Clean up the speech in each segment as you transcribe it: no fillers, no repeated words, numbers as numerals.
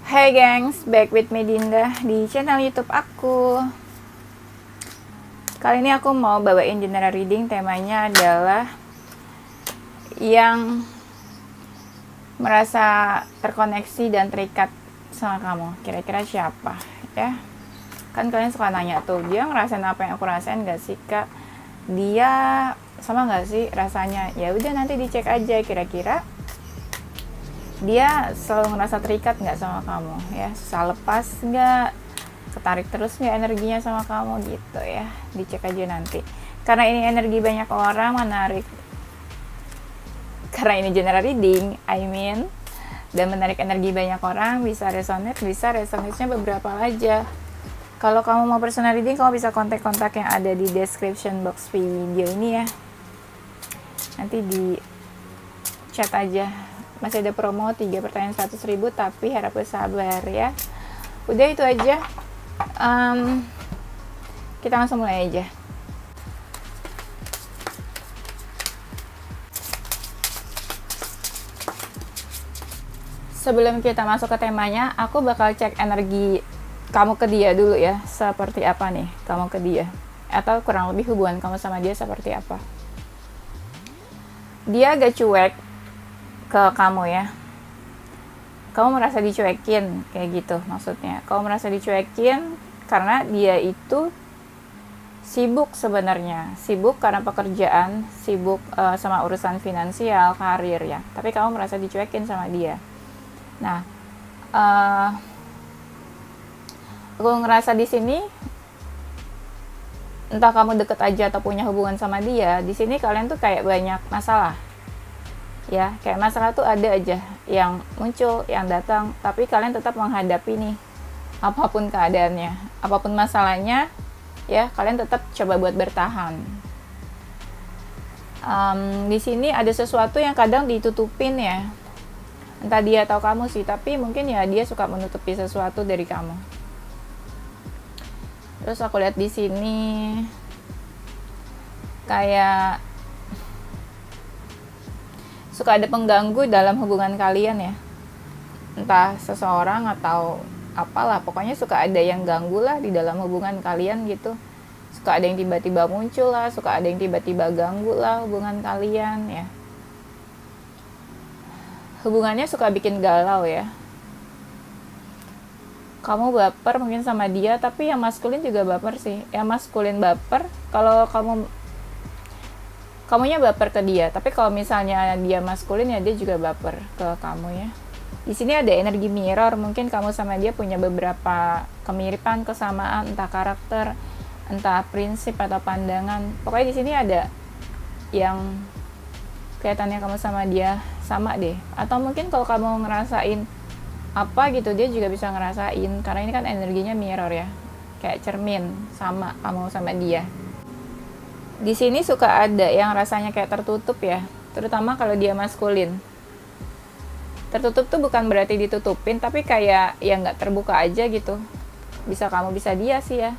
Hai gengs, back with me Dinda di channel YouTube aku. Kali ini aku mau bawain general reading. Temanya adalah yang merasa terkoneksi dan terikat sama kamu. Kira-kira siapa ya? Kan kalian suka nanya tuh, dia ngerasain apa yang aku rasain gak sih kak? Dia sama gak sih rasanya? Ya udah, nanti dicek aja kira-kira dia selalu ngerasa terikat nggak sama kamu ya, susah lepas nggak, ketarik terus nggak energinya sama kamu gitu ya. Dicek aja nanti, karena ini energi banyak orang menarik, karena ini general reading dan menarik energi banyak orang. Bisa resonate-nya beberapa aja. Kalau kamu mau personal reading, kamu bisa kontak-kontak yang ada di description box video ini ya, nanti di chat aja. Masih ada promo 3 pertanyaan 100.000, tapi harap bersabar ya. Udah itu aja. Kita langsung mulai aja. Sebelum kita masuk ke temanya, aku bakal cek energi kamu ke dia dulu ya. Seperti apa nih kamu ke dia, atau kurang lebih hubungan kamu sama dia seperti apa. Dia agak cuek ke kamu ya, kamu merasa dicuekin kayak gitu maksudnya. Kamu merasa dicuekin karena dia itu sibuk sebenarnya, sibuk karena pekerjaan, sibuk sama urusan finansial, karir ya, tapi kamu merasa dicuekin sama dia. Nah, aku ngerasa di sini, entah kamu deket aja atau punya hubungan sama dia, di sini kalian tuh kayak banyak masalah ya, kayak masalah tuh ada aja yang muncul, yang datang, tapi kalian tetap menghadapi nih apapun keadaannya, apapun masalahnya ya, kalian tetap coba buat bertahan. Di sini ada sesuatu yang kadang ditutupin ya, entah dia atau kamu sih, tapi mungkin ya dia suka menutupi sesuatu dari kamu. Terus aku lihat di sini kayak suka ada pengganggu dalam hubungan kalian ya, entah seseorang atau apalah, pokoknya suka ada yang ganggu lah di dalam hubungan kalian gitu. Suka ada yang tiba-tiba muncul lah, suka ada yang tiba-tiba ganggu lah hubungan kalian ya. Hubungannya suka bikin galau ya. Kamu baper mungkin sama dia, tapi yang maskulin juga baper sih. Yang maskulin baper kalau kamunya baper ke dia, tapi kalau misalnya dia maskulin ya dia juga baper ke kamu ya. Di sini ada energi mirror, mungkin kamu sama dia punya beberapa kemiripan, kesamaan, entah karakter, entah prinsip atau pandangan. Pokoknya di sini ada yang kelihatannya kamu sama dia sama deh. Atau mungkin kalau kamu ngerasain apa gitu, dia juga bisa ngerasain, karena ini kan energinya mirror ya, kayak cermin sama kamu sama dia. Di sini suka ada yang rasanya kayak tertutup ya, terutama kalau dia maskulin. Tertutup tuh bukan berarti ditutupin, tapi kayak ya nggak terbuka aja gitu. Bisa kamu, bisa dia sih ya.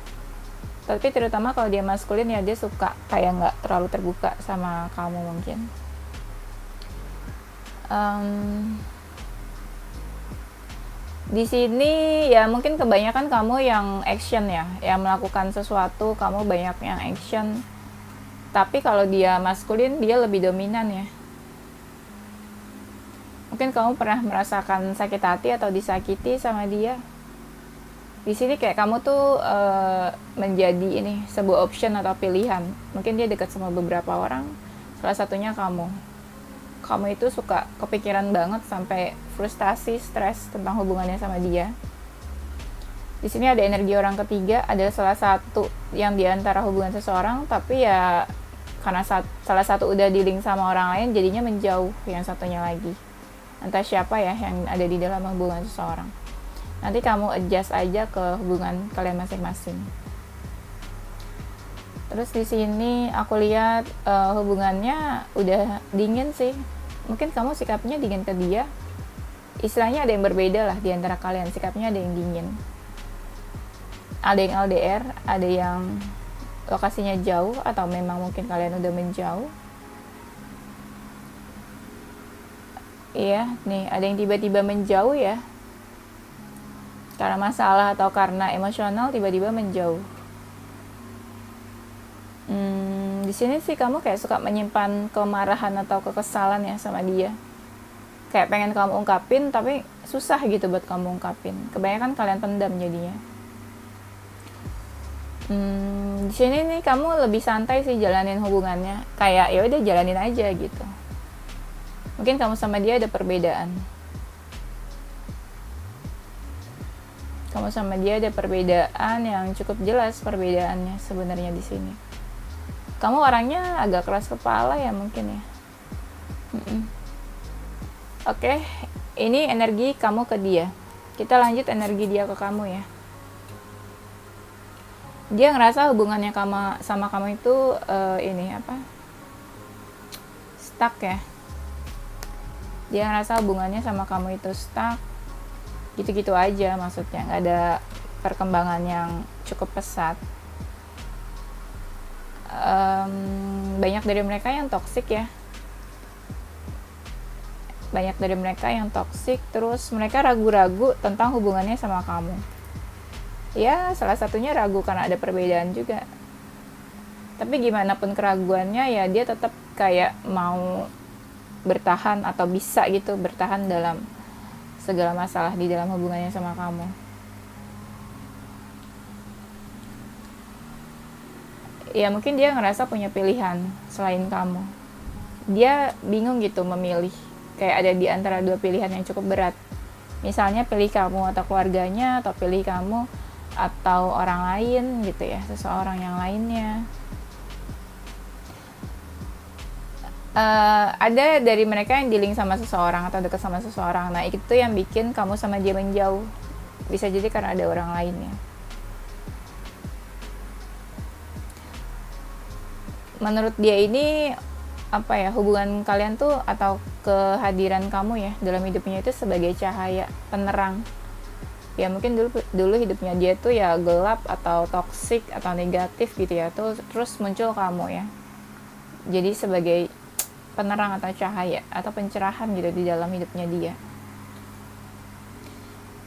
Tapi terutama kalau dia maskulin ya, dia suka kayak nggak terlalu terbuka sama kamu mungkin. Di sini ya mungkin kebanyakan kamu yang action ya, yang melakukan sesuatu, kamu banyak yang action. Tapi kalau dia maskulin, dia lebih dominan ya. Mungkin kamu pernah merasakan sakit hati atau disakiti sama dia. Di sini kayak kamu tuh menjadi ini sebuah option atau pilihan. Mungkin dia dekat sama beberapa orang, salah satunya kamu. Kamu itu suka kepikiran banget sampai frustasi, stres tentang hubungannya sama dia. Di sini ada energi orang ketiga, ada salah satu yang diantara hubungan seseorang, tapi ya karena salah satu udah di-link sama orang lain, jadinya menjauh yang satunya lagi. Entah siapa ya yang ada di dalam hubungan seseorang. Nanti kamu adjust aja ke hubungan kalian masing-masing. Terus di sini aku lihat hubungannya udah dingin sih. Mungkin kamu sikapnya dingin ke dia. Istilahnya ada yang berbeda lah di antara kalian, sikapnya ada yang dingin. Ada yang LDR, ada yang lokasinya jauh, atau memang mungkin kalian udah menjauh. Iya, nih ada yang tiba-tiba menjauh ya. karena masalah atau karena emosional tiba-tiba menjauh. Di sini sih kamu kayak suka menyimpan kemarahan atau kekesalan ya sama dia. Kayak pengen kamu ungkapin tapi susah gitu buat kamu ungkapin. Kebanyakan kalian pendam jadinya. Di sini nih kamu lebih santai sih jalanin hubungannya. Kayak ya udah jalanin aja gitu. Mungkin kamu sama dia ada perbedaan. Kamu sama dia ada perbedaan yang cukup jelas perbedaannya sebenarnya di sini. Kamu orangnya agak keras kepala ya mungkin ya. Oke, ini energi kamu ke dia. Kita lanjut energi dia ke kamu ya. Dia ngerasa hubungannya sama kamu itu stuck ya. Dia ngerasa hubungannya sama kamu itu stuck. Gitu-gitu aja maksudnya, nggak ada perkembangan yang cukup pesat. Banyak dari mereka yang toksik ya. Banyak dari mereka yang toksik, terus mereka ragu-ragu tentang hubungannya sama kamu. Ya, salah satunya ragu karena ada perbedaan juga. Tapi gimana pun keraguannya ya dia tetap kayak mau bertahan atau bisa gitu bertahan dalam segala masalah di dalam hubungannya sama kamu. Ya mungkin dia ngerasa punya pilihan selain kamu. Dia bingung gitu memilih. Kayak ada di antara dua pilihan yang cukup berat. Misalnya pilih kamu atau keluarganya, atau pilih kamu atau orang lain gitu ya, seseorang yang lainnya. Ada dari mereka yang dealing sama seseorang atau dekat sama seseorang. Nah itu yang bikin kamu sama dia menjauh. Bisa jadi karena ada orang lainnya. Menurut dia ini hubungan kalian tuh atau kehadiran kamu ya dalam hidupnya itu sebagai cahaya penerang. Ya mungkin dulu hidupnya dia tuh ya gelap atau toksik atau negatif gitu ya, terus muncul kamu ya. Jadi sebagai penerang atau cahaya atau pencerahan gitu di dalam hidupnya dia.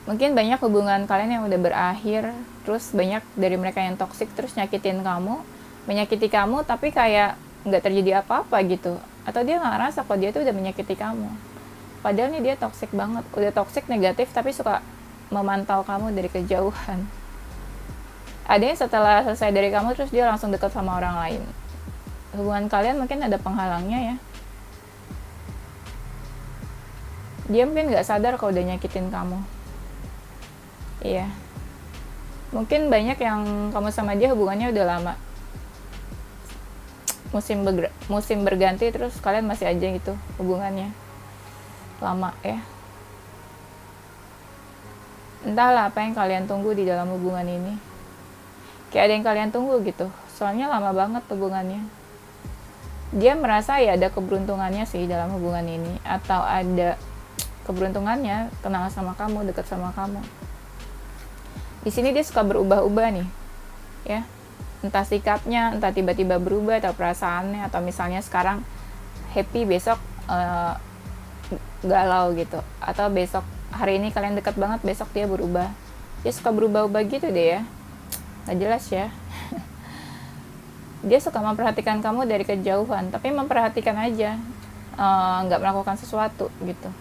Mungkin banyak hubungan kalian yang udah berakhir, terus banyak dari mereka yang toksik terus nyakitin kamu, menyakiti kamu tapi kayak nggak terjadi apa-apa gitu, atau dia nggak ngerasa kalau dia tuh udah menyakiti kamu, padahal nih dia toksik banget, udah toksik negatif tapi suka memantau kamu dari kejauhan. Ada yang setelah selesai dari kamu terus dia langsung dekat sama orang lain. Hubungan kalian mungkin ada penghalangnya ya. Dia mungkin nggak sadar kalau udah nyakitin kamu. Iya, mungkin banyak yang kamu sama dia hubungannya udah lama, musim berganti terus kalian masih aja gitu hubungannya lama ya. Entahlah apa yang kalian tunggu di dalam hubungan ini. Kayak ada yang kalian tunggu gitu, soalnya lama banget hubungannya. Dia merasa ya ada keberuntungannya sih dalam hubungan ini, atau ada keberuntungannya kenal sama kamu, dekat sama kamu. Di sini dia suka berubah-ubah nih ya, entah sikapnya, entah tiba-tiba berubah, atau perasaannya, atau misalnya sekarang happy, besok galau gitu, atau besok hari ini kalian dekat banget, besok dia berubah. Dia suka berubah-ubah gitu deh ya, nggak jelas ya. Dia suka memperhatikan kamu dari kejauhan, tapi memperhatikan aja, nggak melakukan sesuatu gitu.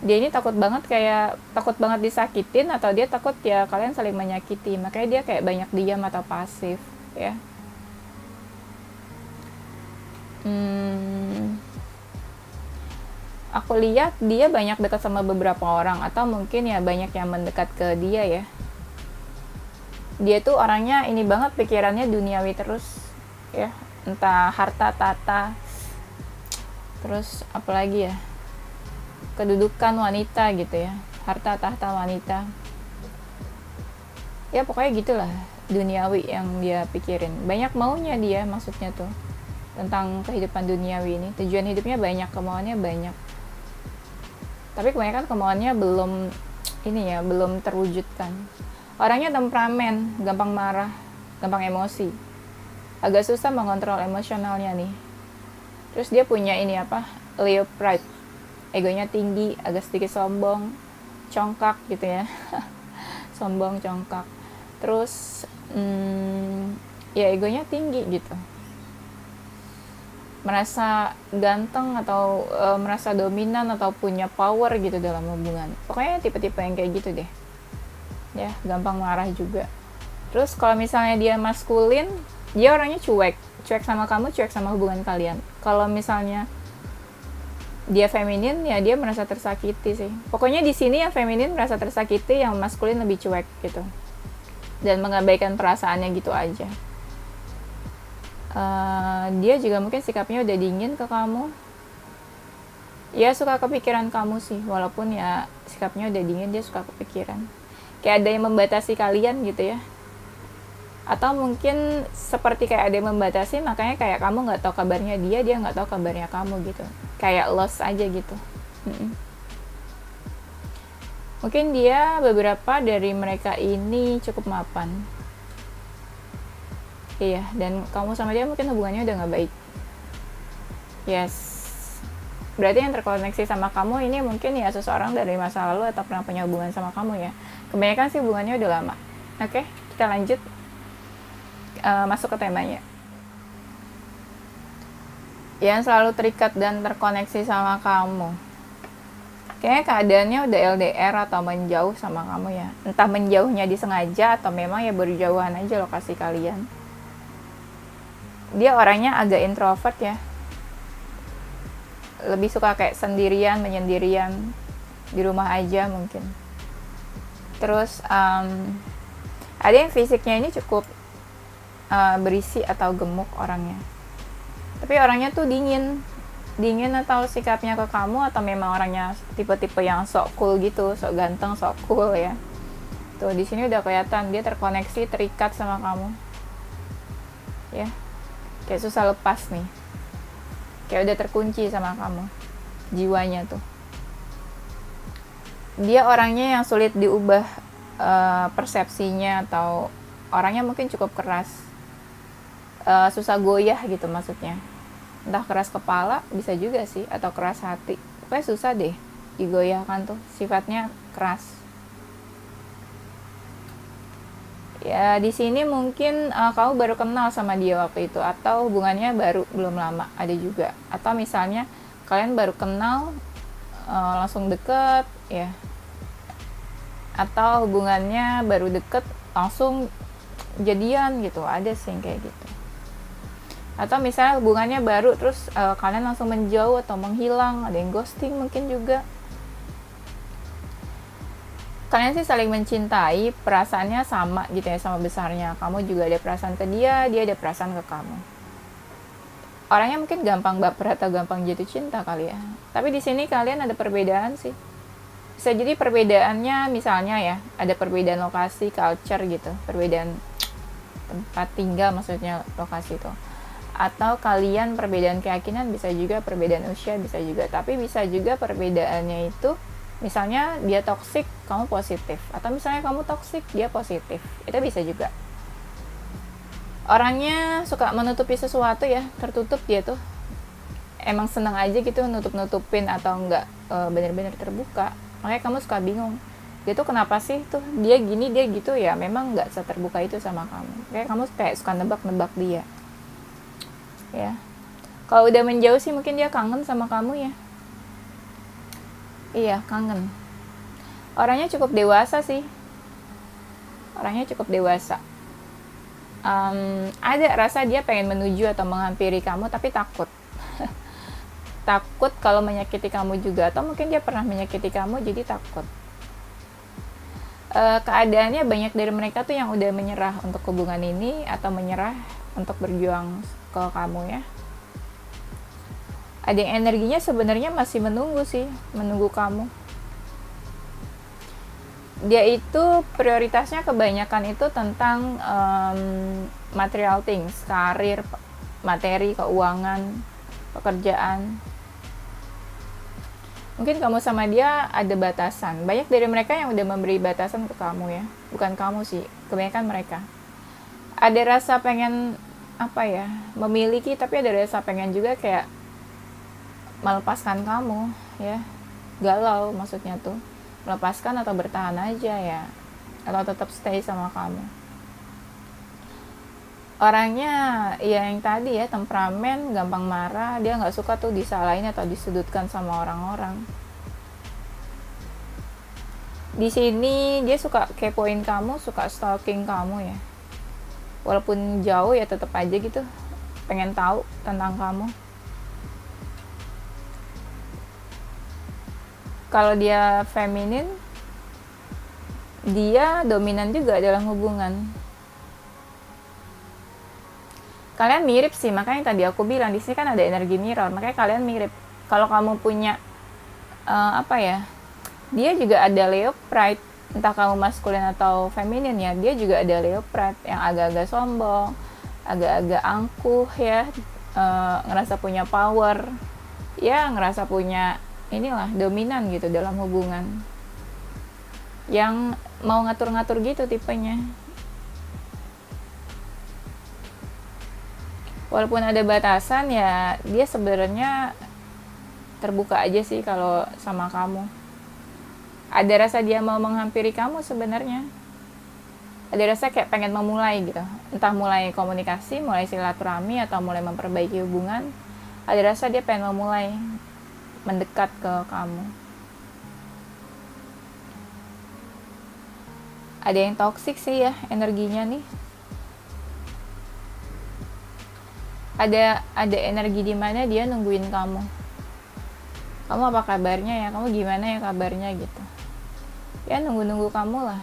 Dia ini takut banget disakitin, atau dia takut ya kalian saling menyakiti, makanya dia kayak banyak diam atau pasif ya. Aku lihat dia banyak dekat sama beberapa orang, atau mungkin ya banyak yang mendekat ke dia ya. Dia tuh orangnya ini banget, pikirannya duniawi terus ya, entah harta tahta, terus apalagi ya, kedudukan wanita gitu ya, harta tahta wanita ya, pokoknya gitulah, duniawi yang dia pikirin. Banyak maunya dia, maksudnya tuh tentang kehidupan duniawi ini. Tujuan hidupnya banyak, kemauannya banyak, tapi kebanyakan kemauannya belum terwujudkan. Orangnya temperamen, gampang marah, gampang emosi, agak susah mengontrol emosionalnya nih. Terus dia punya Leo pride, egonya tinggi, agak sedikit sombong, congkak gitu ya. Sombong, congkak. Terus ya egonya tinggi gitu, merasa ganteng atau merasa dominan atau punya power gitu dalam hubungan. Pokoknya tipe-tipe yang kayak gitu deh ya, gampang marah juga. Terus kalau misalnya dia maskulin, dia orangnya cuek sama kamu, cuek sama hubungan kalian. Kalau misalnya dia feminin, ya dia merasa tersakiti sih. Pokoknya di sini yang feminin merasa tersakiti, yang maskulin lebih cuek gitu dan mengabaikan perasaannya gitu aja. Dia juga mungkin sikapnya udah dingin ke kamu, ya suka kepikiran kamu sih, walaupun ya sikapnya udah dingin, dia suka kepikiran, kayak ada yang membatasi kalian gitu ya. Atau mungkin seperti kayak ada yang membatasi, makanya kayak kamu nggak tahu kabarnya dia nggak tahu kabarnya kamu gitu, kayak lost aja gitu. Mungkin dia, beberapa dari mereka ini cukup mapan. Iya, dan kamu sama dia mungkin hubungannya udah nggak baik. Yes, berarti yang terkoneksi sama kamu ini mungkin ya seseorang dari masa lalu atau pernah punya hubungan sama kamu ya. Kebanyakan sih hubungannya udah lama. Oke, kita lanjut masuk ke temanya. Yang selalu terikat dan terkoneksi sama kamu, kayaknya keadaannya udah LDR atau menjauh sama kamu ya. Entah menjauhnya disengaja atau memang ya berjauhan aja lokasi kalian. Dia orangnya agak introvert ya, lebih suka kayak sendirian, menyendirian, di rumah aja mungkin. Terus ada yang fisiknya ini cukup berisi atau gemuk orangnya, tapi orangnya tuh dingin atau sikapnya ke kamu, atau memang orangnya tipe-tipe yang sok cool gitu, sok ganteng, sok cool ya. Tuh di sini udah kelihatan dia terkoneksi, terikat sama kamu ya, kayak susah lepas nih, kayak udah terkunci sama kamu jiwanya tuh. Dia orangnya yang sulit diubah persepsinya, atau orangnya mungkin cukup keras, susah goyah gitu maksudnya. Entah keras kepala bisa juga sih, atau keras hati. Pokoknya susah deh digoyahkan tuh, sifatnya keras. Ya di sini mungkin kamu baru kenal sama dia waktu itu, atau hubungannya baru belum lama, ada juga. Atau misalnya kalian baru kenal langsung deket ya, atau hubungannya baru deket langsung jadian gitu, ada sih yang kayak gitu. Atau misalnya hubungannya baru terus kalian langsung menjauh atau menghilang, ada yang ghosting mungkin juga. Kalian sih saling mencintai, perasaannya sama gitu ya, sama besarnya. Kamu juga ada perasaan ke dia ada perasaan ke kamu. Orangnya mungkin gampang baper atau gampang jatuh cinta kali ya. Tapi di sini kalian ada perbedaan sih. Bisa jadi perbedaannya misalnya ya, ada perbedaan lokasi, culture gitu, perbedaan tempat tinggal maksudnya, lokasi itu. Atau kalian perbedaan keyakinan, bisa juga perbedaan usia, bisa juga. Tapi bisa juga perbedaannya itu misalnya dia toksik, kamu positif, atau misalnya kamu toksik, dia positif, itu bisa juga. Orangnya suka menutupi sesuatu ya, tertutup dia tuh, emang seneng aja gitu nutup-nutupin atau enggak bener-bener terbuka. Makanya kamu suka bingung, dia tuh kenapa sih tuh dia gini dia gitu ya, memang enggak seterbuka itu sama kamu. Kayak kamu kayak suka nebak-nebak dia ya. Kalau udah menjauh sih mungkin dia kangen sama kamu ya. Iya, kangen. Orangnya cukup dewasa sih, orangnya cukup dewasa. Ada rasa dia pengen menuju atau menghampiri kamu, tapi takut takut kalau menyakiti kamu juga, atau mungkin dia pernah menyakiti kamu jadi takut. Keadaannya banyak dari mereka tuh yang udah menyerah untuk hubungan ini, atau menyerah untuk berjuang ke kamu ya. Ada yang energinya sebenarnya masih menunggu sih, menunggu kamu. Dia itu prioritasnya kebanyakan itu tentang material things, karir, materi, keuangan, pekerjaan. Mungkin kamu sama dia ada batasan. Banyak dari mereka yang udah memberi batasan ke kamu ya. Bukan kamu sih, kebanyakan mereka. Ada rasa pengen memiliki, tapi ada rasa pengen juga kayak melepaskan kamu ya. Galau maksudnya tuh. melepaskan atau bertahan aja ya, atau tetap stay sama kamu. Orangnya ya yang tadi ya, temperamen, gampang marah, dia nggak suka tuh disalahin atau disudutkan sama orang-orang. Di sini dia suka kepoin kamu, suka stalking kamu ya, walaupun jauh ya tetap aja gitu pengen tahu tentang kamu. Kalau dia feminin, dia dominan juga dalam hubungan. Kalian mirip sih, makanya tadi aku bilang di sini kan ada energi mirror, makanya kalian mirip. Kalau kamu punya apa ya, dia juga ada Leo pride, entah kamu maskulin atau feminin ya, dia juga ada Leo pride yang agak-agak sombong, agak-agak angkuh ya, ngerasa punya power ya, ngerasa punya inilah dominan gitu dalam hubungan, yang mau ngatur-ngatur gitu tipenya. Walaupun ada batasan ya, dia sebenarnya terbuka aja sih kalau sama kamu. Ada rasa dia mau menghampiri kamu sebenarnya. Ada rasa kayak pengen memulai gitu. Entah mulai komunikasi, mulai silaturahmi, atau mulai memperbaiki hubungan. Ada rasa dia pengen memulai mendekat ke kamu. Ada yang toksik sih ya energinya nih. Ada energi di mana dia nungguin kamu. Kamu apa kabarnya ya? Kamu gimana ya kabarnya gitu. Ya nunggu-nunggu kamu lah.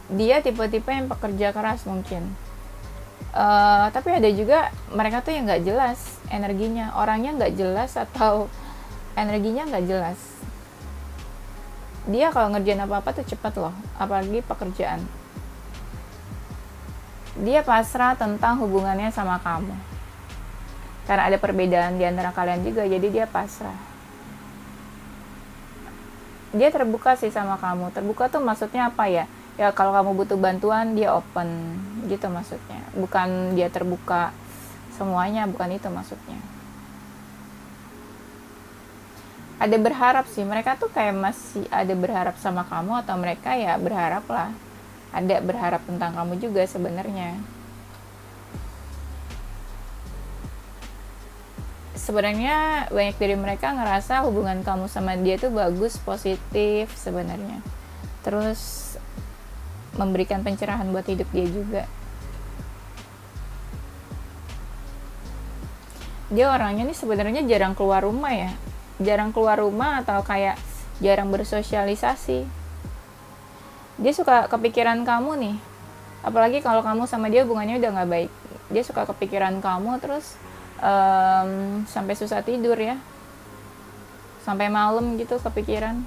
Dia tipe-tipe yang pekerja keras mungkin. Tapi ada juga mereka tuh yang nggak jelas energinya. Orangnya nggak jelas atau energinya nggak jelas. Dia kalau ngerjain apa-apa tuh cepet loh. Apalagi pekerjaan. Dia pasrah tentang hubungannya sama kamu. Karena ada perbedaan di antara kalian juga, jadi dia pasrah. Dia terbuka sih sama kamu. Terbuka tuh maksudnya apa ya? Ya kalau kamu butuh bantuan, dia open gitu maksudnya. Bukan dia terbuka semuanya, bukan itu maksudnya. Ada berharap sih, mereka tuh kayak masih ada berharap sama kamu, atau mereka ya berharap lah. Ada berharap tentang kamu juga sebenarnya. Sebenarnya banyak dari mereka ngerasa hubungan kamu sama dia tuh bagus, positif sebenarnya. Terus memberikan pencerahan buat hidup dia juga. Dia orangnya nih sebenarnya jarang keluar rumah ya. Jarang keluar rumah atau kayak jarang bersosialisasi. Dia suka kepikiran kamu nih, apalagi kalau kamu sama dia hubungannya udah nggak baik. Dia suka kepikiran kamu terus sampai susah tidur ya, sampai malam gitu kepikiran.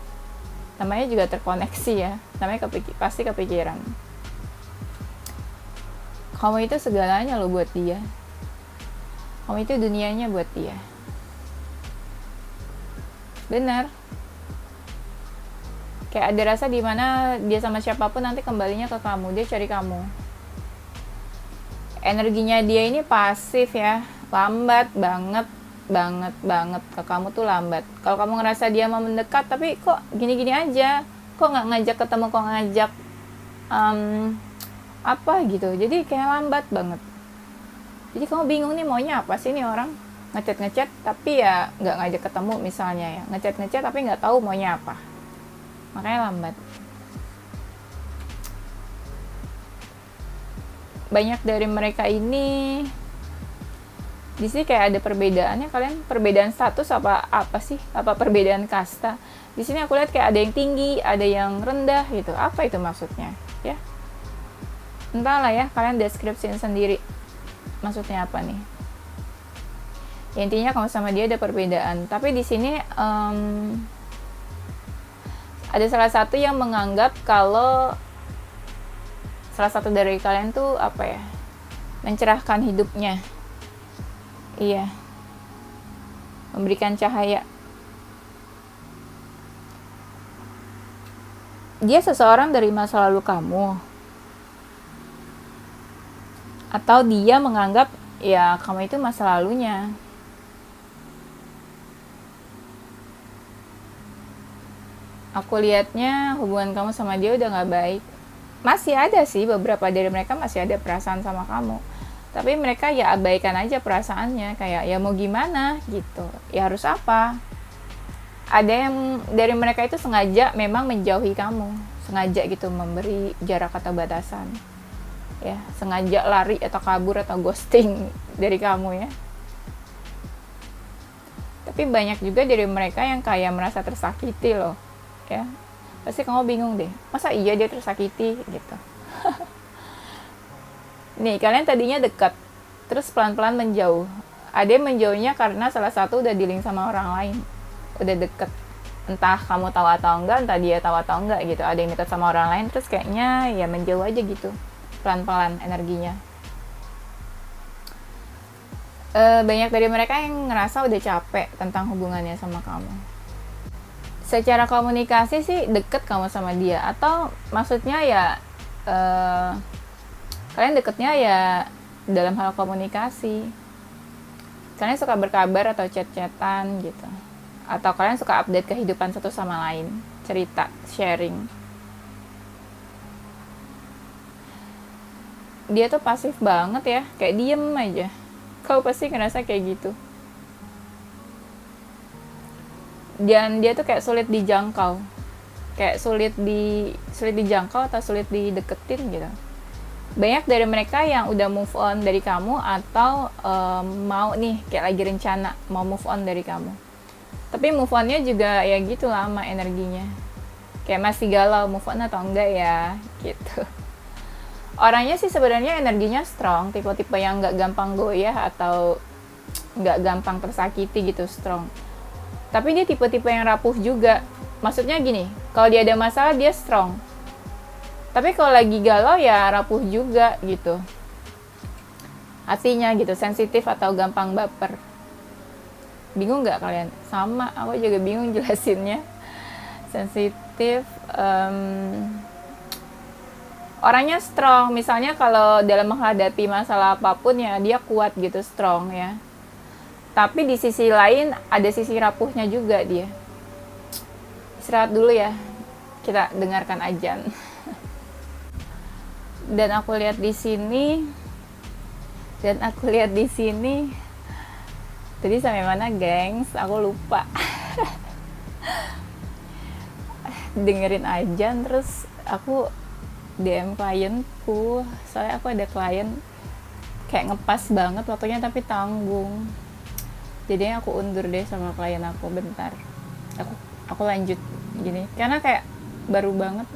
Namanya juga terkoneksi ya, namanya pasti kepikiran. Kamu itu segalanya loh buat dia, kamu itu dunianya buat dia. Benar. Kayak ada rasa di mana dia sama siapapun nanti kembalinya ke kamu, dia cari kamu. Energinya dia ini pasif ya, lambat banget ke kamu tuh lambat. Kalau kamu ngerasa dia mau mendekat tapi kok gini-gini aja, kok nggak ngajak ketemu, kok ngajak apa gitu, jadi kayak lambat banget. Jadi kamu bingung nih maunya apa sih nih orang, ngechat tapi ya nggak ngajak ketemu misalnya ya, ngechat tapi nggak tahu maunya apa, makanya lambat. Banyak dari mereka ini di sini kayak ada perbedaannya. Kalian perbedaan status apa sih? Apa perbedaan kasta? Di sini aku lihat kayak ada yang tinggi, ada yang rendah gitu. Apa itu maksudnya? Ya, entahlah ya. Kalian deskripsiin sendiri. Maksudnya apa nih? Ya, intinya kamu sama dia ada perbedaan. Tapi di sini ada salah satu yang menganggap kalau salah satu dari kalian tuh apa ya? Mencerahkan hidupnya. Iya, memberikan cahaya. Dia seseorang dari masa lalu kamu, atau dia menganggap ya kamu itu masa lalunya. Aku lihatnya hubungan kamu sama dia udah nggak baik. Masih ada sih beberapa dari mereka masih ada perasaan sama kamu, tapi mereka ya abaikan aja perasaannya, kayak ya mau gimana gitu, ya harus apa. Ada yang dari mereka itu sengaja memang menjauhi kamu, sengaja gitu memberi jarak atau batasan, ya sengaja lari atau kabur atau ghosting dari kamu ya. Tapi banyak juga dari mereka yang kayak merasa tersakiti loh ya. Pasti kamu bingung deh, masa iya dia tersakiti gitu. Nih, kalian tadinya dekat, terus pelan-pelan menjauh. Ada yang menjauhnya karena salah satu udah dealing sama orang lain, udah deket. Entah kamu tahu atau enggak, entah dia tahu atau enggak gitu. Ada yang deket sama orang lain, terus kayaknya ya menjauh aja gitu, pelan-pelan energinya. Banyak dari mereka yang ngerasa udah capek tentang hubungannya sama kamu. Secara komunikasi sih deket kamu sama dia, atau maksudnya ya kalian deketnya ya dalam hal komunikasi. Kalian suka berkabar atau chat-chatan gitu, atau kalian suka update kehidupan satu sama lain, cerita, sharing. Dia tuh pasif banget ya, kayak diem aja. Kau pasti ngerasa kayak gitu. Dan dia tuh kayak sulit dijangkau, kayak sulit dijangkau atau sulit dideketin gitu. Banyak dari mereka yang udah move on dari kamu, atau mau nih kayak lagi rencana mau move on dari kamu. Tapi move onnya juga ya gitu lama energinya, kayak masih galau move on atau enggak ya gitu. Orangnya sih sebenarnya energinya strong, tipe-tipe yang nggak gampang goyah atau nggak gampang tersakiti gitu, strong. Tapi dia tipe-tipe yang rapuh juga. Maksudnya gini, kalau dia ada masalah dia strong, tapi kalau lagi galau ya rapuh juga gitu. Hatinya gitu, sensitif atau gampang baper. Bingung nggak kalian? Sama, aku juga bingung jelasinnya. Sensitif, orangnya strong. Misalnya kalau dalam menghadapi masalah apapun ya dia kuat gitu, strong ya. Tapi di sisi lain ada sisi rapuhnya juga dia. Istirahat dulu ya, kita dengarkan azan. Dan aku lihat di sini, tadi sampai mana gengs? Aku lupa. Dengerin azan, terus aku DM klienku. Soalnya aku ada klien kayak ngepas banget waktunya tapi tanggung. Jadinya aku undur deh sama klien aku bentar. Aku lanjut gini. Karena kayak baru banget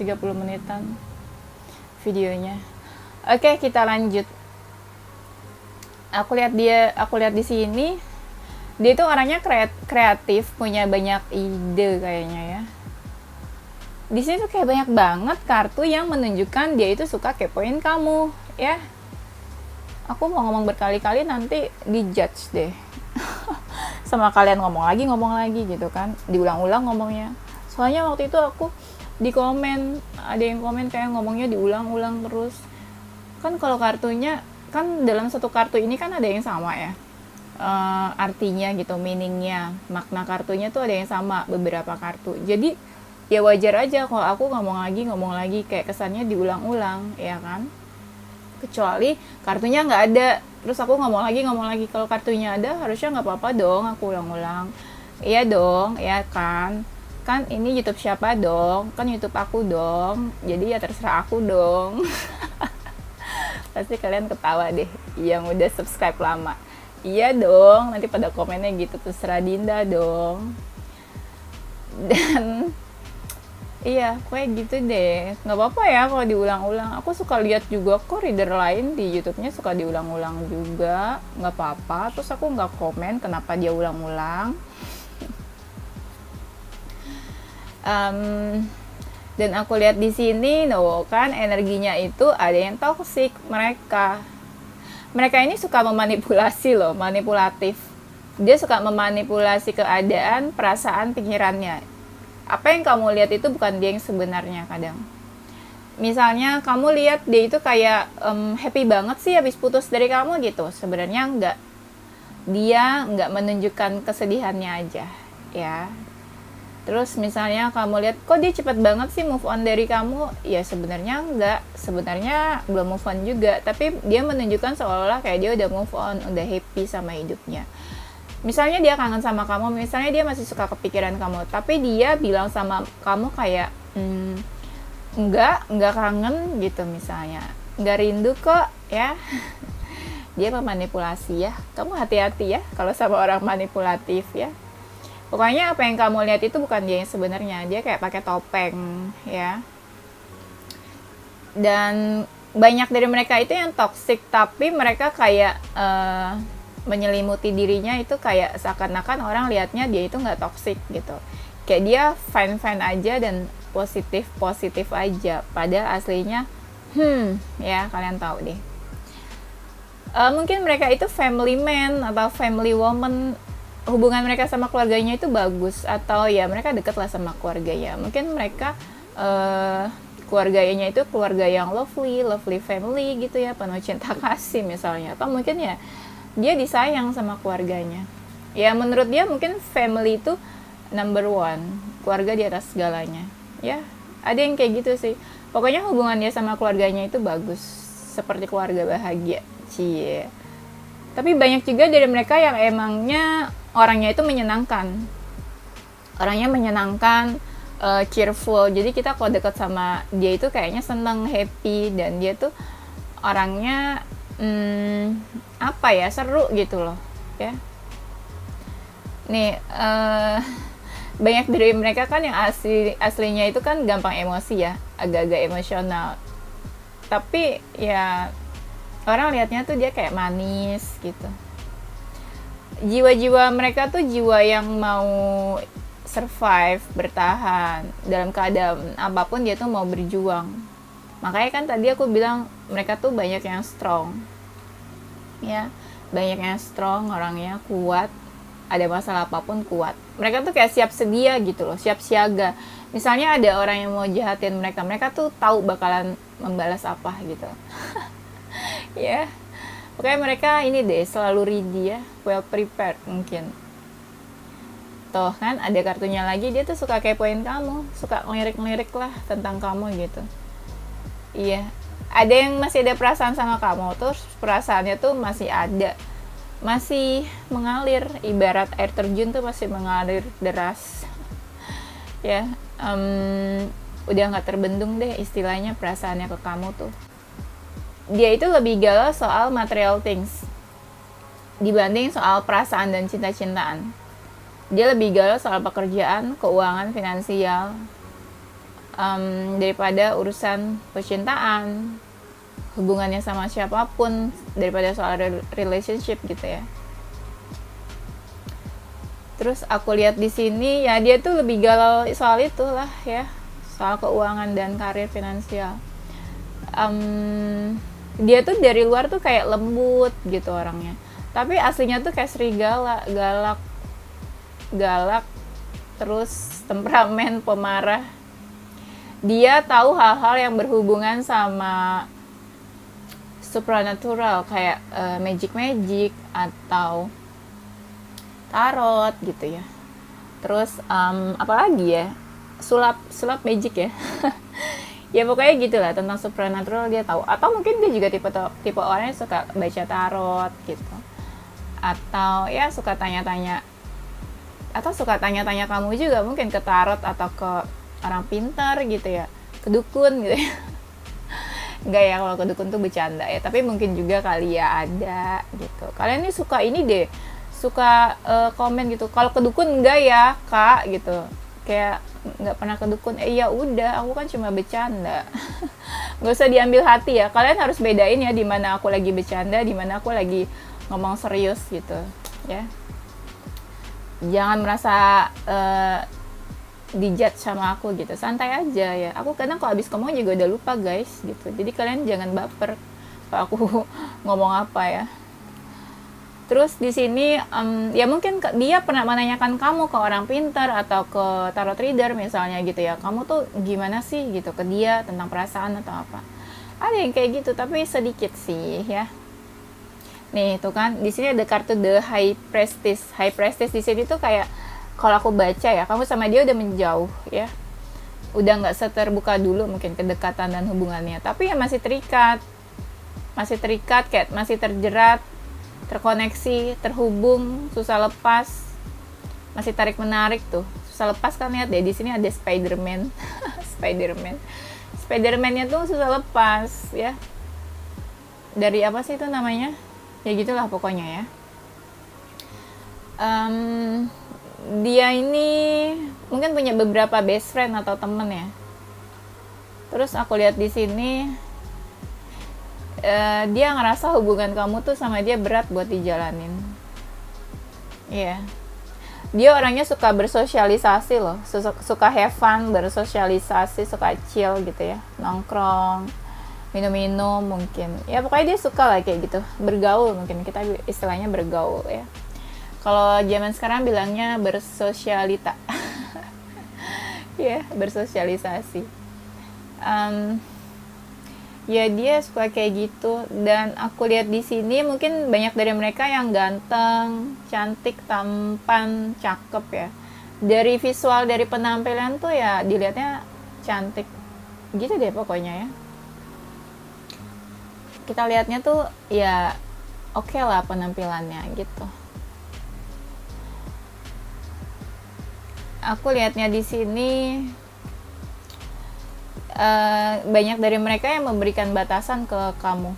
30 menitan videonya. Oke, kita lanjut. Aku lihat di sini, dia tuh orangnya kreatif, punya banyak ide kayaknya ya. Di sini tuh kayak banyak banget kartu yang menunjukkan dia itu suka kepoin kamu, ya. Aku mau ngomong berkali-kali nanti dijudge deh. Sama kalian ngomong lagi gitu kan, diulang-ulang ngomongnya. Soalnya waktu itu aku di komen, ada yang komen kayak ngomongnya diulang-ulang terus. Kan kalau kartunya, kan dalam satu kartu ini kan ada yang sama ya, artinya gitu, meaningnya, makna kartunya tuh ada yang sama beberapa kartu. Jadi ya wajar aja kalau aku ngomong lagi kayak kesannya diulang-ulang ya kan. Kecuali kartunya nggak ada, terus aku ngomong lagi. Kalau kartunya ada harusnya nggak apa-apa dong aku ulang-ulang. Iya dong, ya kan ini YouTube siapa dong, kan YouTube aku dong, jadi ya terserah aku dong. Pasti kalian ketawa deh yang udah subscribe lama. Iya dong, nanti pada komennya gitu, terserah Dinda dong. Dan iya, kayak gitu deh. Nggak apa-apa ya kalau diulang-ulang. Aku suka lihat juga kok reader lain di YouTube-nya suka diulang-ulang juga. Nggak apa-apa. Terus aku nggak komen kenapa dia ulang-ulang. Dan aku lihat di sini, kan energinya itu ada yang toxic mereka. Mereka ini suka memanipulasi loh, manipulatif. Dia suka memanipulasi keadaan, perasaan, pikirannya. Apa yang kamu lihat itu bukan dia yang sebenarnya kadang. Misalnya kamu lihat dia itu kayak happy banget sih habis putus dari kamu gitu. Sebenarnya enggak. Dia enggak menunjukkan kesedihannya aja, ya. Terus misalnya kamu lihat kok dia cepat banget sih move on dari kamu, ya sebenarnya enggak, sebenarnya belum move on juga, tapi dia menunjukkan seolah-olah kayak dia udah move on, udah happy sama hidupnya. Misalnya dia kangen sama kamu, misalnya dia masih suka kepikiran kamu, tapi dia bilang sama kamu kayak enggak kangen gitu misalnya, enggak rindu kok ya. Dia memanipulasi ya, kamu hati-hati ya kalau sama orang manipulatif ya. Pokoknya apa yang kamu lihat itu bukan dia yang sebenarnya, dia kayak pakai topeng ya. Dan banyak dari mereka itu yang toxic, tapi mereka kayak menyelimuti dirinya itu kayak seakan-akan orang lihatnya dia itu nggak toxic gitu. Kayak dia fine-fine aja dan positif aja. Padahal aslinya, ya kalian tahu deh. Mungkin mereka itu family man atau family woman, hubungan mereka sama keluarganya itu bagus, atau ya mereka deket lah sama keluarganya. Mungkin mereka keluarganya itu keluarga yang lovely family gitu ya, penuh cinta kasih misalnya, atau mungkin ya dia disayang sama keluarganya. Ya menurut dia mungkin family itu number one, keluarga di atas segalanya ya. Ada yang kayak gitu sih. Pokoknya hubungan dia sama keluarganya itu bagus, seperti keluarga bahagia. Cie. Tapi banyak juga dari mereka yang emangnya orangnya itu menyenangkan, cheerful. Jadi kita kalau deket sama dia itu kayaknya seneng, happy, dan dia tuh orangnya seru gitu loh ya. Nih banyak dari mereka kan yang aslinya itu kan gampang emosi ya, agak-agak emosional. Tapi ya orang lihatnya tuh dia kayak manis gitu. Jiwa-jiwa mereka tuh jiwa yang mau survive, bertahan dalam keadaan apapun, dia tuh mau berjuang. Makanya kan tadi aku bilang mereka tuh banyak yang strong ya, banyak yang strong, orangnya kuat, ada masalah apapun kuat. Mereka tuh kayak siap sedia gitu loh, siap siaga. Misalnya ada orang yang mau jahatin mereka, mereka tuh tahu bakalan membalas apa gitu. Ya, pokoknya mereka ini deh selalu ready ya, well prepared mungkin. Tuh kan ada kartunya lagi, dia tuh suka kepoin kamu, suka ngelirik-ngelirik lah tentang kamu gitu. Iya, ada yang masih ada perasaan sama kamu, terus perasaannya tuh masih ada, masih mengalir, ibarat air terjun tuh masih mengalir deras. Ya, udah nggak terbendung deh istilahnya perasaannya ke kamu tuh. Dia itu lebih galau soal material things dibanding soal perasaan dan cinta-cintaan. Dia lebih galau soal pekerjaan, keuangan, finansial, daripada urusan percintaan, hubungannya sama siapapun, daripada soal relationship gitu ya. Terus aku lihat di sini ya dia tuh lebih galau soal itulah ya, soal keuangan dan karir finansial. Dia tuh dari luar tuh kayak lembut gitu orangnya, tapi aslinya tuh kayak serigala, galak, terus temperamen, pemarah. Dia tahu hal-hal yang berhubungan sama supernatural kayak magic atau tarot gitu ya. Terus apalagi ya, sulap magic ya. Ya pokoknya gitulah, tentang supernatural dia tahu. Atau mungkin dia juga tipe orang yang suka baca tarot gitu, atau ya suka tanya-tanya kamu juga mungkin ke tarot atau ke orang pintar gitu ya, ke dukun gitu ya. Enggak ya, kalau ke dukun tuh bercanda ya, tapi mungkin juga kali ya ada gitu. Kalian ini suka ini deh, suka komen gitu, kalau ke dukun enggak ya kak gitu, kayak nggak pernah ke dukun. Ya udah, aku kan cuma bercanda. Nggak usah diambil hati ya, kalian harus bedain ya di mana aku lagi bercanda, di mana aku lagi ngomong serius gitu ya. Jangan merasa dijudge sama aku gitu, santai aja ya. Aku kadang kalau habis ngomong juga udah lupa guys gitu, jadi kalian jangan baper kalau aku ngomong apa ya. Terus di sini ya mungkin dia pernah menanyakan kamu ke orang pintar atau ke tarot reader misalnya gitu ya, kamu tuh gimana sih gitu ke dia tentang perasaan atau apa. Ada yang kayak gitu tapi sedikit sih ya. Nih tuh kan di sini ada kartu The High Priestess. High Priestess di sini tuh kayak kalau aku baca ya, kamu sama dia udah menjauh ya, udah nggak seterbuka dulu mungkin kedekatan dan hubungannya, tapi ya masih terikat kayak masih terjerat, terkoneksi, terhubung, susah lepas, masih tarik menarik tuh, susah lepas kan. Lihat deh di sini ada Spider-Man. Spider-Man-nya tuh susah lepas ya, dari apa sih itu namanya, ya gitulah pokoknya ya. Dia ini mungkin punya beberapa best friend atau temen ya. Terus aku lihat di sini dia ngerasa hubungan kamu tuh sama dia berat buat dijalanin. Iya. Dia orangnya suka bersosialisasi loh, suka have fun, bersosialisasi, suka chill gitu ya, nongkrong, minum-minum mungkin. Ya pokoknya dia suka lah kayak gitu, bergaul, mungkin kita istilahnya bergaul ya. Kalau zaman sekarang bilangnya bersosialita. Ya, bersosialisasi. Ya dia suka kayak gitu, dan aku lihat di sini mungkin banyak dari mereka yang ganteng, cantik, tampan, cakep ya. Dari visual, dari penampilan tuh ya dilihatnya cantik gitu deh pokoknya ya. Kita lihatnya tuh ya oke lah penampilannya gitu. Aku lihatnya di sini banyak dari mereka yang memberikan batasan ke kamu.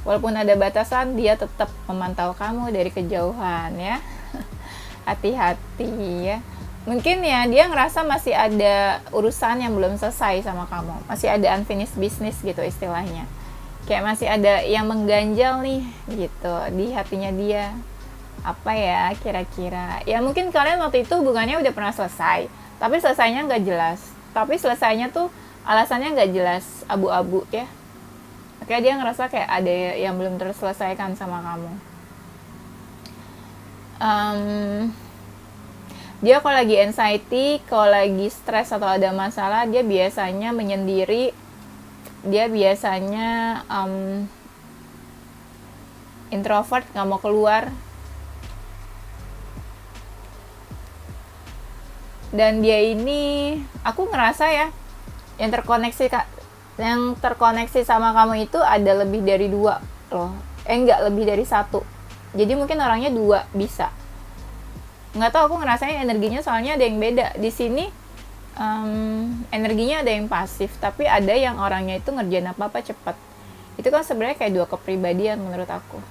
Walaupun ada batasan, dia tetap memantau kamu dari kejauhan ya. Hati-hati ya. Mungkin ya dia ngerasa masih ada urusan yang belum selesai sama kamu, masih ada unfinished business gitu istilahnya. Kayak masih ada yang mengganjal nih gitu di hatinya dia. Apa ya kira-kira? Ya mungkin kalian waktu itu hubungannya udah pernah selesai, tapi selesainya nggak jelas. Tapi selesainya tuh alasannya nggak jelas, abu-abu ya. Makanya dia ngerasa kayak ada yang belum terselesaikan sama kamu. Dia kalau lagi anxiety, kalau lagi stres atau ada masalah, dia biasanya menyendiri. Dia biasanya introvert, nggak mau keluar. Dan dia ini, aku ngerasa ya, yang terkoneksi sama kamu itu ada lebih dari 2 loh. Enggak, lebih dari 1. Jadi mungkin orangnya 2 bisa. Nggak tahu, aku ngerasain energinya soalnya ada yang beda. Di sini energinya ada yang pasif, tapi ada yang orangnya itu ngerjain apa-apa cepat. Itu kan sebenarnya kayak 2 kepribadian menurut aku.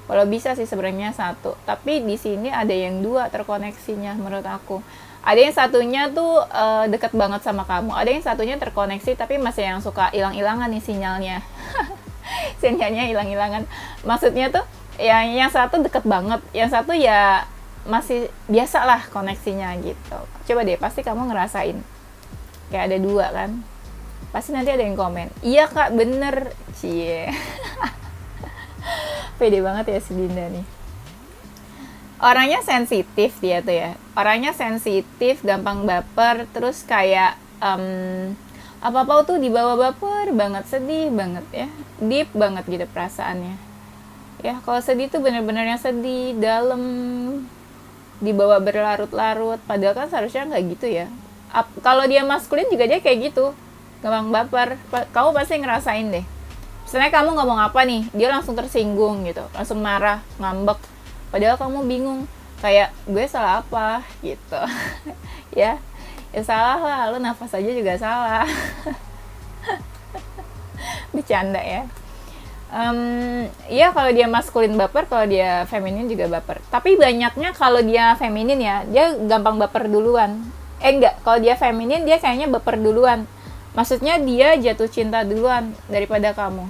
Kalau bisa sih sebenarnya 1, tapi di sini ada yang 2 terkoneksinya menurut aku. Ada yang satunya tuh deket banget sama kamu, ada yang satunya terkoneksi tapi masih yang suka hilang-hilangan nih sinyalnya. Sinyalnya hilang-hilangan. Maksudnya tuh yang satu deket banget, yang satu ya masih biasa lah koneksinya gitu. Coba deh, pasti kamu ngerasain kayak ada 2 kan. Pasti nanti ada yang komen, iya kak bener, cie. Pede banget ya si Dinda nih. Orangnya sensitif dia tuh ya. Orangnya sensitif, gampang baper, terus kayak apa-apa tuh dibawa baper banget, sedih banget ya. Deep banget gitu perasaannya. Ya, kalau sedih tuh bener-bener yang sedih, dalam, dibawa berlarut-larut. Padahal kan seharusnya nggak gitu ya. Kalau dia maskulin juga dia kayak gitu, gampang baper. Kamu pasti ngerasain deh. Misalnya kamu ngomong apa nih, dia langsung tersinggung gitu, langsung marah, ngambek. Padahal kamu bingung, kayak gue salah apa gitu. ya salah lah, lu nafas aja juga salah. Bercanda ya. Ya kalau dia maskulin baper, kalau dia feminin juga baper. Tapi banyaknya kalau dia feminin ya, dia gampang baper duluan. Enggak, kalau dia feminin dia kayaknya baper duluan. Maksudnya dia jatuh cinta duluan daripada kamu.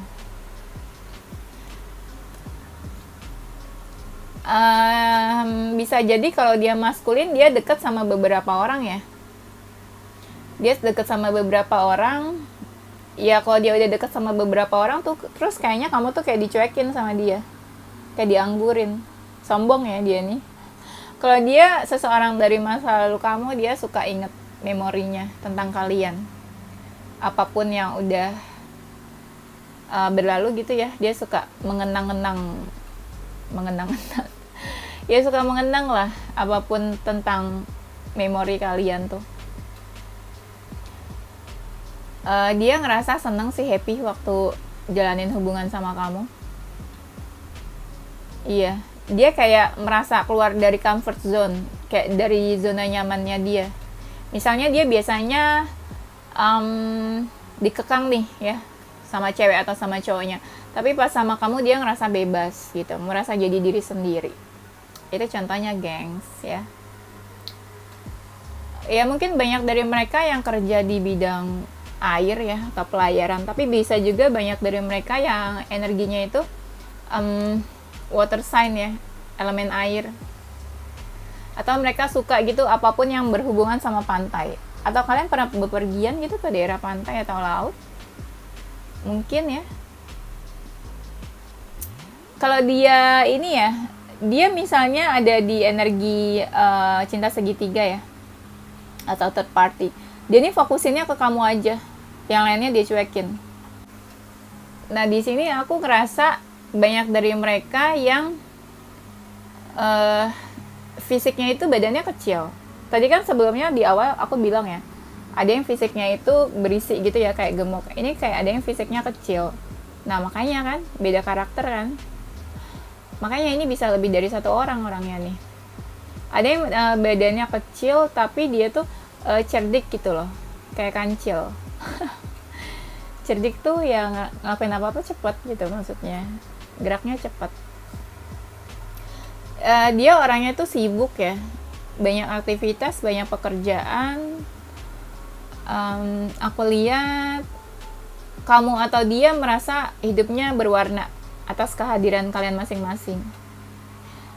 Bisa jadi kalau dia maskulin, dia deket sama beberapa orang ya. Dia deket sama beberapa orang. Ya kalau dia udah deket sama beberapa orang tuh, terus kayaknya kamu tuh kayak dicuekin sama dia, kayak dianggurin. Sombong ya dia nih. Kalau dia seseorang dari masa lalu kamu, dia suka inget memorinya tentang kalian. Apapun yang udah berlalu gitu ya, dia suka mengenang-enang. Ya suka mengenang lah apapun tentang memori kalian tuh. Dia ngerasa seneng sih, happy waktu jalanin hubungan sama kamu. Iya, dia kayak merasa keluar dari comfort zone, kayak dari zona nyamannya dia. Misalnya dia biasanya dikekang nih ya sama cewek atau sama cowoknya, tapi pas sama kamu dia ngerasa bebas gitu, merasa jadi diri sendiri. Itu contohnya, gengs, ya. Ya mungkin banyak dari mereka yang kerja di bidang air ya atau pelayaran, tapi bisa juga banyak dari mereka yang energinya itu water sign ya, elemen air. Atau mereka suka gitu apapun yang berhubungan sama pantai. Atau kalian pernah bepergian gitu ke daerah pantai atau laut? Mungkin ya. Kalau dia ini ya, dia misalnya ada di energi cinta segitiga ya, atau third party. Dia ini fokusinnya ke kamu aja, yang lainnya dia cuekin. Nah di sini aku ngerasa banyak dari mereka yang fisiknya itu badannya kecil. Tadi kan sebelumnya di awal aku bilang ya, ada yang fisiknya itu berisi gitu ya, kayak gemuk. Ini kayak ada yang fisiknya kecil. Nah makanya kan beda karakter kan. Makanya ini bisa lebih dari satu orang orangnya nih. Ada yang badannya kecil tapi dia tuh cerdik gitu loh, kayak kancil. Cerdik tuh yang ngelakuin apa-apa cepat gitu, maksudnya geraknya cepat. Dia orangnya tuh sibuk ya, banyak aktivitas, banyak pekerjaan. Aku lihat kamu atau dia merasa hidupnya berwarna atas kehadiran kalian masing-masing.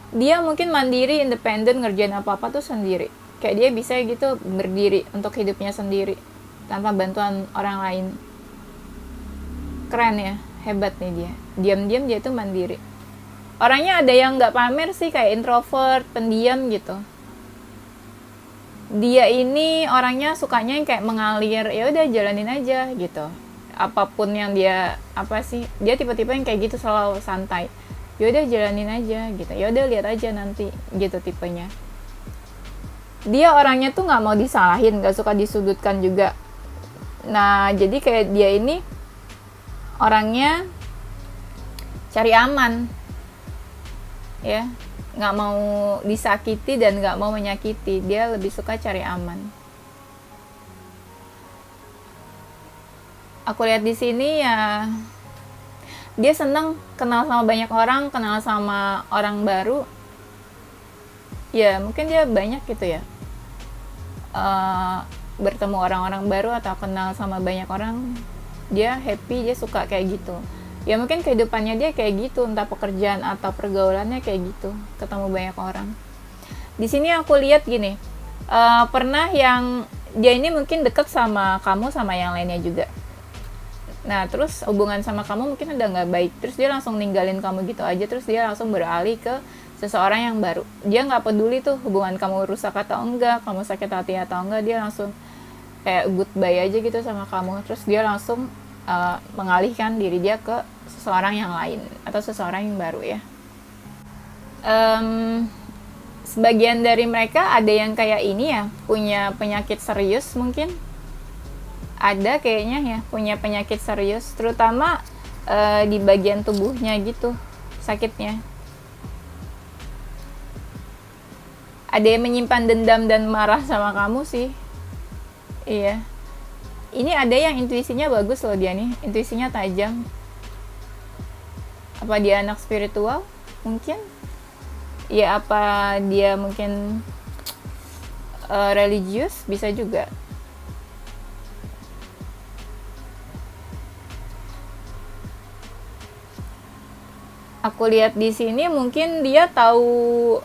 Dia mungkin mandiri, independen, ngerjain apa-apa tuh sendiri. Kayak dia bisa gitu berdiri untuk hidupnya sendiri tanpa bantuan orang lain. Keren ya, hebat nih dia. Diam-diam dia tuh mandiri. Orangnya ada yang nggak pamer sih, kayak introvert, pendiam gitu. Dia ini orangnya sukanya yang kayak mengalir, ya udah jalanin aja gitu. Apapun yang dia dia tipe-tipe yang kayak gitu, selalu santai. Ya udah jalanin aja gitu. Ya udah lihat aja nanti gitu tipenya. Dia orangnya tuh nggak mau disalahin, nggak suka disudutkan juga. Nah jadi kayak dia ini orangnya cari aman ya, nggak mau disakiti dan nggak mau menyakiti. Dia lebih suka cari aman. Aku lihat di sini ya, dia seneng kenal sama banyak orang, kenal sama orang baru. Ya mungkin dia banyak gitu ya, bertemu orang-orang baru atau kenal sama banyak orang. Dia happy, dia suka kayak gitu. Ya mungkin kehidupannya dia kayak gitu, entah pekerjaan atau pergaulannya kayak gitu, ketemu banyak orang. Di sini aku lihat gini, pernah yang dia ini mungkin deket sama kamu sama yang lainnya juga. Nah terus hubungan sama kamu mungkin udah nggak baik, terus dia langsung ninggalin kamu gitu aja, terus dia langsung beralih ke seseorang yang baru. Dia nggak peduli tuh hubungan kamu rusak atau enggak, kamu sakit hati atau enggak, dia langsung kayak goodbye aja gitu sama kamu. Terus dia langsung mengalihkan diri dia ke seseorang yang lain atau seseorang yang baru ya. Sebagian dari mereka ada yang kayak ini ya, punya penyakit serius mungkin. Ada kayaknya ya, punya penyakit serius, terutama di bagian tubuhnya gitu, sakitnya. Ada yang menyimpan dendam dan marah sama kamu sih. Iya. Ini ada yang intuisinya bagus loh dia nih, intuisinya tajam. Apa dia anak spiritual? Mungkin. Ya apa dia mungkin religius? Bisa juga. Aku lihat di sini mungkin dia tahu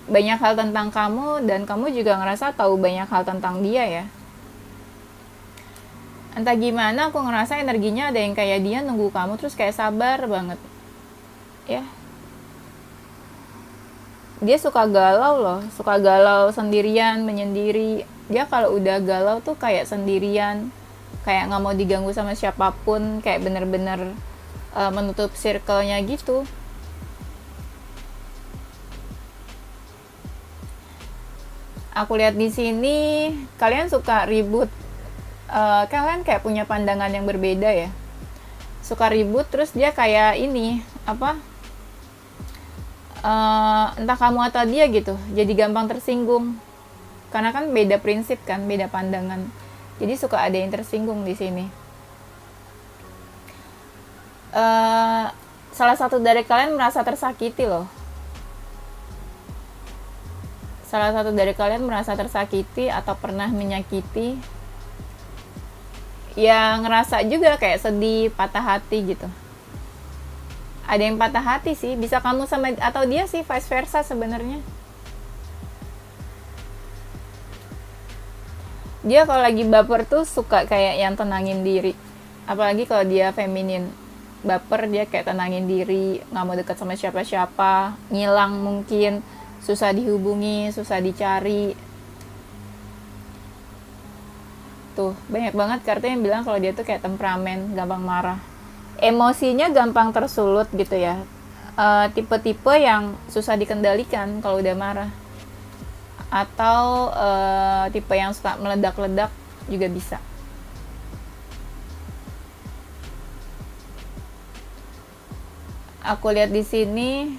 banyak hal tentang kamu dan kamu juga ngerasa tahu banyak hal tentang dia ya. Entah gimana aku ngerasa energinya ada yang kayak dia nunggu kamu terus kayak sabar banget ya. Dia suka galau loh, suka galau sendirian, menyendiri. Dia kalau udah galau tuh kayak sendirian, kayak nggak mau diganggu sama siapapun, kayak bener-bener menutup circle-nya gitu. Aku lihat di sini kalian suka ribut. Kalian kayak punya pandangan yang berbeda ya. Suka ribut, terus dia kayak ini apa? Entah kamu atau dia gitu. Jadi gampang tersinggung. Karena kan beda prinsip kan, beda pandangan. Jadi suka ada yang tersinggung di sini. Salah satu dari kalian merasa tersakiti loh. Salah satu dari kalian merasa tersakiti atau pernah menyakiti, ya ngerasa juga kayak sedih, patah hati gitu. Ada yang patah hati sih, bisa kamu sama atau dia sih, vice versa sebenarnya. Dia kalau lagi baper tuh suka kayak yang tenangin diri, apalagi kalau dia feminin. Baper dia kayak tenangin diri, nggak mau deket sama siapa-siapa, ngilang mungkin, susah dihubungi, susah dicari. Tuh, banyak banget kartu yang bilang kalau dia tuh kayak temperamen, gampang marah. Emosinya gampang tersulut gitu ya. Tipe-tipe yang susah dikendalikan kalau udah marah. Atau tipe yang suka meledak-ledak juga bisa. Aku lihat di sini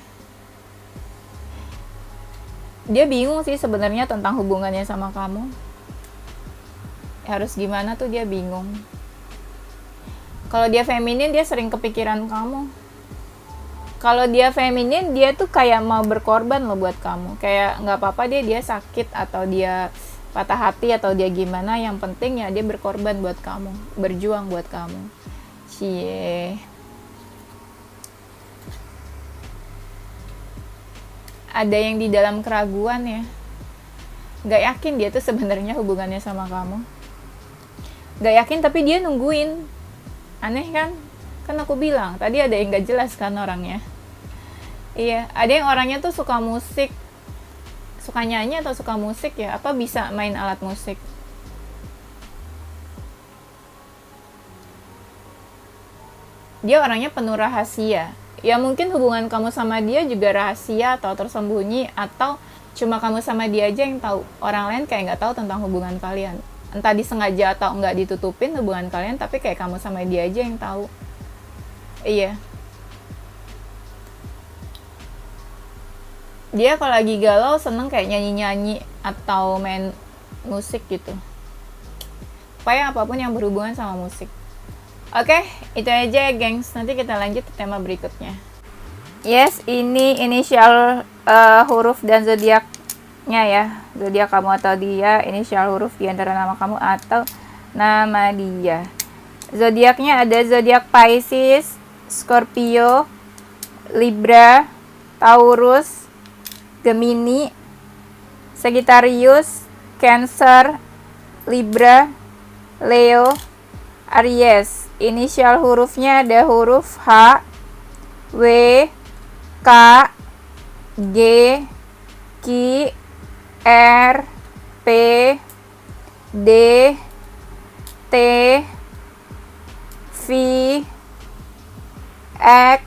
dia bingung sih sebenarnya tentang hubungannya sama kamu. Harus gimana tuh dia bingung. Kalau dia feminin dia sering kepikiran kamu. Kalau dia feminin dia tuh kayak mau berkorban loh buat kamu. Kayak nggak apa-apa dia sakit atau dia patah hati atau dia gimana, yang penting ya dia berkorban buat kamu, berjuang buat kamu. Cie. Ada yang di dalam keraguan ya, nggak yakin dia tuh sebenarnya hubungannya sama kamu, nggak yakin tapi dia nungguin. Aneh kan aku bilang tadi ada yang nggak jelas kan orangnya. Iya, ada yang orangnya tuh suka musik, suka nyanyi atau suka musik ya, apa bisa main alat musik. Dia orangnya penuh rahasia. Ya mungkin hubungan kamu sama dia juga rahasia atau tersembunyi, atau cuma kamu sama dia aja yang tahu. Orang lain kayak nggak tahu tentang hubungan kalian. Entah disengaja atau nggak ditutupin hubungan kalian, tapi kayak kamu sama dia aja yang tahu. Iya. Dia kalau lagi galau seneng kayak nyanyi-nyanyi atau main musik gitu. Pokoknya apapun yang berhubungan sama musik. Oke, itu aja ya gengs. Nanti kita lanjut ke tema berikutnya. Yes, ini inisial huruf dan zodiaknya ya. Zodiak kamu atau dia, inisial huruf di antara nama kamu atau nama dia. Zodiaknya ada zodiak Pisces, Scorpio, Libra, Taurus, Gemini, Sagittarius, Cancer, Libra, Leo, Aries. Inisial hurufnya ada huruf H, W, K, G, Q, R, P, D, T, V, X,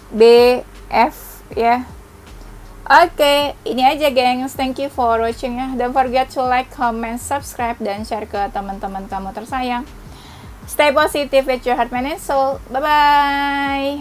B, F ya. Oke, ini aja gengs. Thank you for watching ya. Don't forget to like, comment, subscribe, dan share ke teman-teman kamu tersayang. Stay positive with your heart, mind, and soul. Bye-bye.